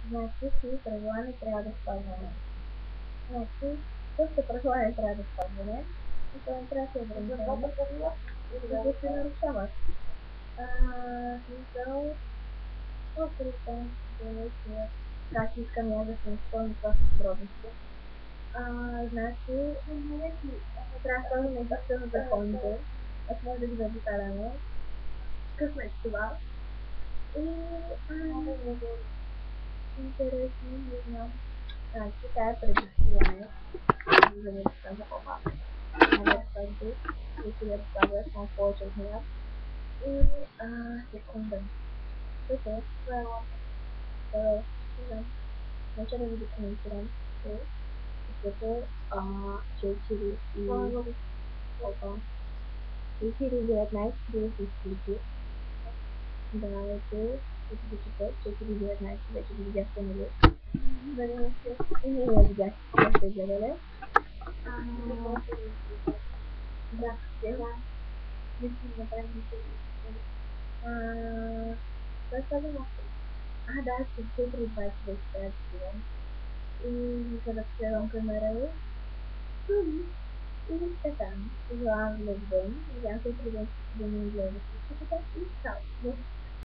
Значи си правила не трябва да спазваме. Значи, също правила не трябва да спазваме, и то не трябва да се ограничаваме, и да се нарушават. Смисъл, по-просто да мисля как искам я да се изпълни това с подробности. Значи, трябва да сложим единствено на законите, аз може да ги заобикаляме. Късмет това. И интересно, не знам. Значи, тя е предизвикване, за да се казва по-малко. Не да разказвай, да си да разказваш малко повече от нея. И, секунда. Окей, това е ладно. Не знам, може да ви документирам, защото 4 и... Опа. 4,19 да се изключи. Давайте, като го чета, 4,19 вече го видяхте, нали? И ние я видяхте, какво сте гледали. Да, сега. Мисля да направим това става малко. Да, с 4,20 вече трябва да стигам. И за да следвам камера е. И така, желавам ви ден. Надявам се, че да ми гледате. И така, и чао.